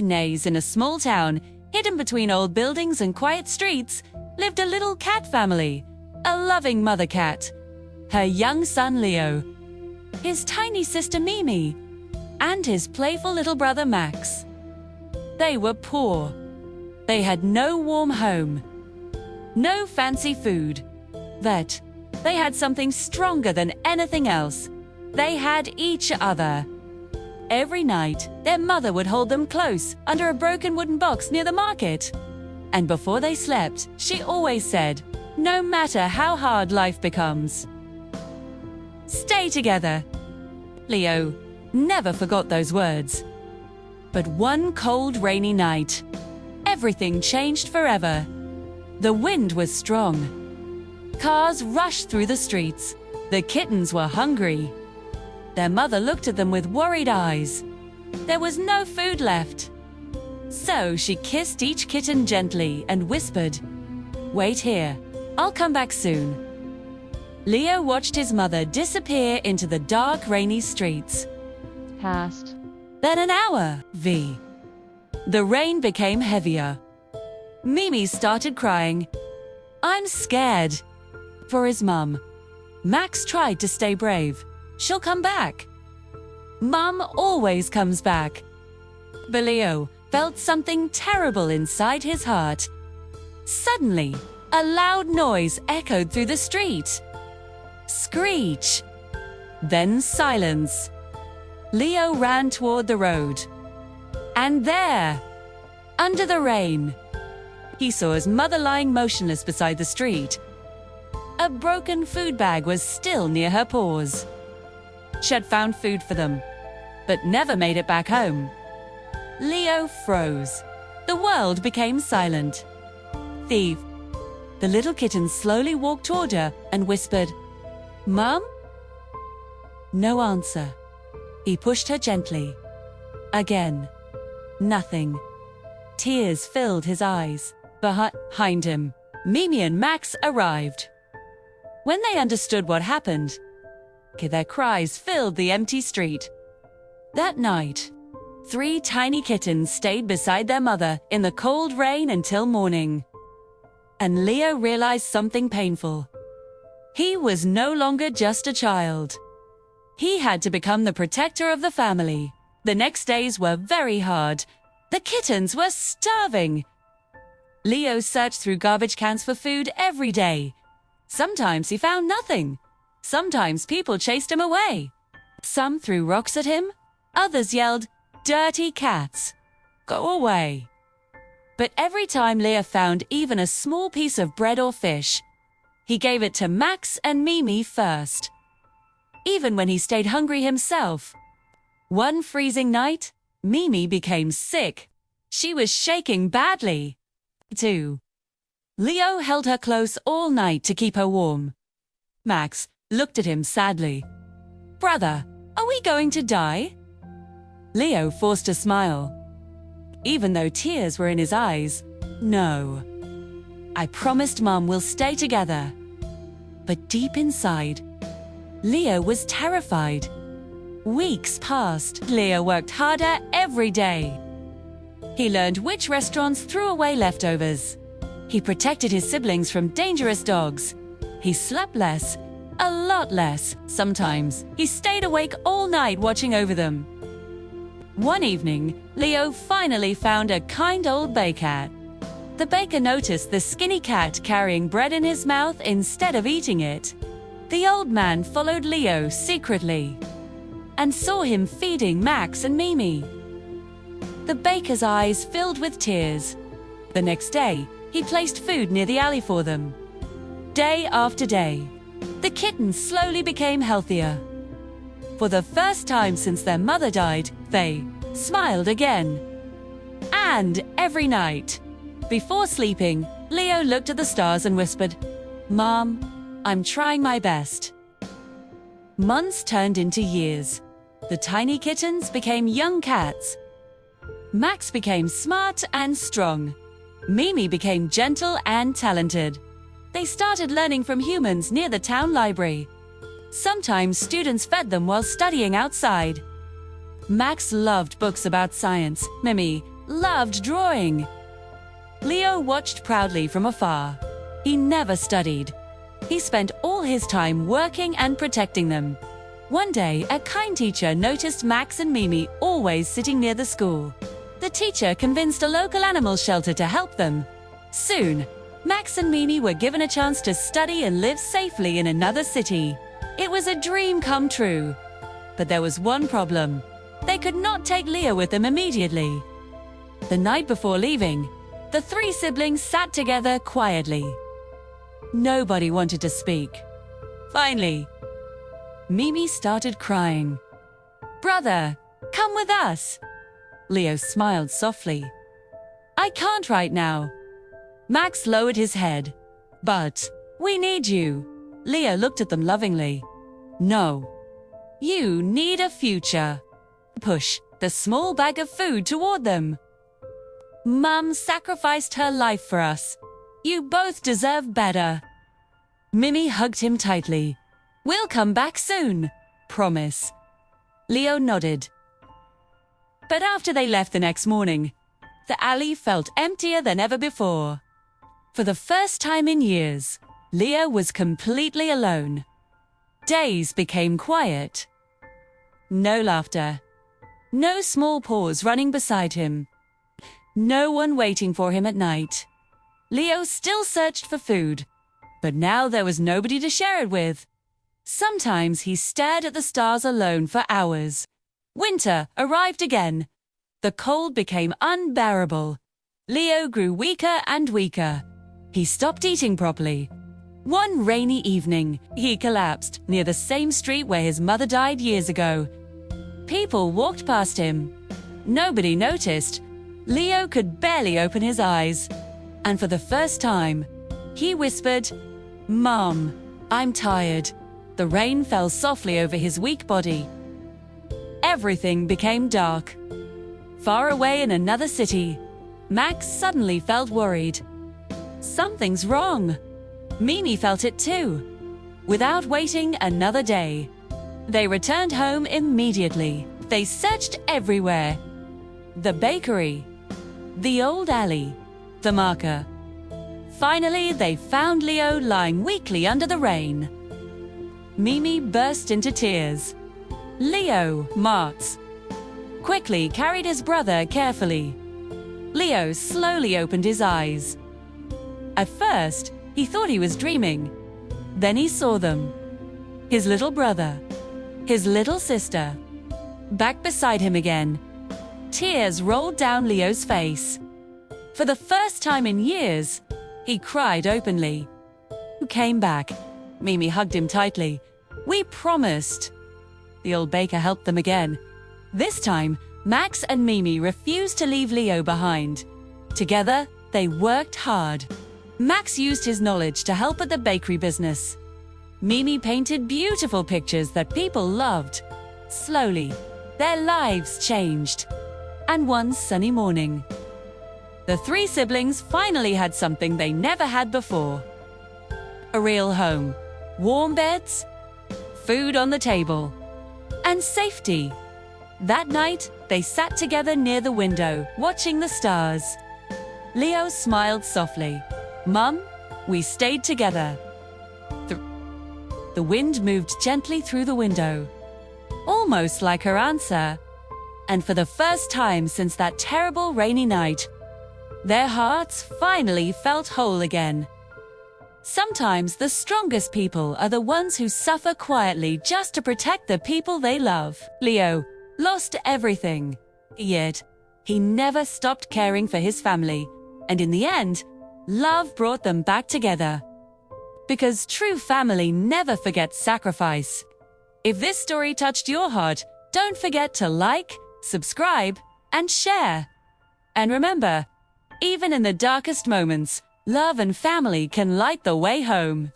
Nays, in a small town, hidden between old buildings and quiet streets, lived a little cat family, a loving mother cat, her young son Leo, his tiny sister Mimi, and his playful little brother Max. They were poor. They had no warm home, no fancy food. But they had something stronger than anything else. They had each other. Every night, their mother would hold them close under a broken wooden box near the market. And before they slept, she always said, "No matter how hard life becomes, stay together." Leo never forgot those words. But one cold, rainy night, everything changed forever. The wind was strong. Cars rushed through the streets. The kittens were hungry. Their mother looked at them with worried eyes. There was no food left. So she kissed each kitten gently and whispered, "Wait here. I'll come back soon." Leo watched his mother disappear into the dark, rainy streets. Passed. Then an hour, The rain became heavier. Mimi started crying. "I'm scared." For his mum. Max tried to stay brave. "She'll come back. Mum always comes back." But Leo felt something terrible inside his heart. Suddenly, a loud noise echoed through the street. Screech. Then silence. Leo ran toward the road. And there, under the rain, he saw his mother lying motionless beside the street. A broken food bag was still near her paws. She had found food for them, but never made it back home. Leo froze. The world became silent. The little kitten slowly walked toward her and whispered, "Mum?" No answer. He pushed her gently. Again. Nothing. Tears filled his eyes. Behind him, Mimi and Max arrived. When they understood what happened, their cries filled the empty street. That night, 3 tiny kittens stayed beside their mother in the cold rain until morning. And Leo realized something painful. He was no longer just a child. He had to become the protector of the family. The next days were very hard. The kittens were starving. Leo searched through garbage cans for food every day. Sometimes he found nothing. Sometimes people chased him away. Some threw rocks at him. Others yelled, "Dirty cats! Go away!" But every time Leo found even a small piece of bread or fish, he gave it to Max and Mimi first. Even when he stayed hungry himself. One freezing night, Mimi became sick. She was shaking badly. Leo held her close all night to keep her warm. Max looked at him sadly. "Brother, are we going to die?" Leo forced a smile. Even though tears were in his eyes, "No. I promised Mum we'll stay together." But deep inside, Leo was terrified. Weeks passed. Leo worked harder every day. He learned which restaurants threw away leftovers. He protected his siblings from dangerous dogs. He slept less, a lot less. Sometimes he stayed awake all night watching over them. One evening, Leo finally found a kind old baker. The baker noticed the skinny cat carrying bread in his mouth instead of eating it. The old man followed Leo secretly and saw him feeding Max and Mimi. The baker's eyes filled with tears. The next day, he placed food near the alley for them. Day after day, the kittens slowly became healthier. For the first time since their mother died, they smiled again. And every night, before sleeping, Leo looked at the stars and whispered, "Mom, I'm trying my best." Months turned into years. The tiny kittens became young cats. Max became smart and strong. Mimi became gentle and talented. They started learning from humans near the town library. Sometimes students fed them while studying outside. Max loved books about science. Mimi loved drawing. Leo watched proudly from afar. He never studied. He spent all his time working and protecting them. One day, a kind teacher noticed Max and Mimi always sitting near the school. The teacher convinced a local animal shelter to help them. Soon, Max and Mimi were given a chance to study and live safely in another city. It was a dream come true. But there was one problem. They could not take Leo with them immediately. The night before leaving, the three siblings sat together quietly. Nobody wanted to speak. Finally, Mimi started crying. "Brother, come with us." Leo smiled softly. "I can't right now." Max lowered his head. "But we need you." Leo looked at them lovingly. "No. You need a future." Push the small bag of food toward them. "Mum sacrificed her life for us. You both deserve better." Mimi hugged him tightly. "We'll come back soon. Promise." Leo nodded. But after they left the next morning, the alley felt emptier than ever before. For the first time in years, Leo was completely alone. Days became quiet. No laughter. No small paws running beside him. No one waiting for him at night. Leo still searched for food, but now there was nobody to share it with. Sometimes he stared at the stars alone for hours. Winter arrived again. The cold became unbearable. Leo grew weaker and weaker. He stopped eating properly. One rainy evening, he collapsed near the same street where his mother died years ago. People walked past him. Nobody noticed. Leo could barely open his eyes. And for the first time, he whispered, "Mom, I'm tired." The rain fell softly over his weak body. Everything became dark. Far away in another city, Max suddenly felt worried. Something's wrong. Mimi felt it too. Without waiting another day, they returned home immediately. They searched everywhere. The bakery, the old alley, the marker. Finally, they found Leo lying weakly under the rain. Mimi burst into tears. Leo, Martz, quickly carried his brother carefully. Leo slowly opened his eyes. At first, he thought he was dreaming. Then he saw them. His little brother, his little sister, back beside him again. Tears rolled down Leo's face. For the first time in years, he cried openly. "You came back." Mimi hugged him tightly. "We promised." The old baker helped them again. This time, Max and Mimi refused to leave Leo behind. Together, they worked hard. Max used his knowledge to help at the bakery business. Mimi painted beautiful pictures that people loved. Slowly, their lives changed. And one sunny morning, the three siblings finally had something they never had before. A real home, warm beds, food on the table, and safety. That night, they sat together near the window, watching the stars. Leo smiled softly. "Mum, we stayed together." The wind moved gently through the window, almost like her answer. And for the first time since that terrible rainy night, their hearts finally felt whole again. Sometimes the strongest people are the ones who suffer quietly just to protect the people they love. Leo lost everything, yet he never stopped caring for his family. And in the end, love brought them back together. Because true family never forgets sacrifice. If this story touched your heart, don't forget to like, subscribe, and share. And remember, even in the darkest moments, love and family can light the way home.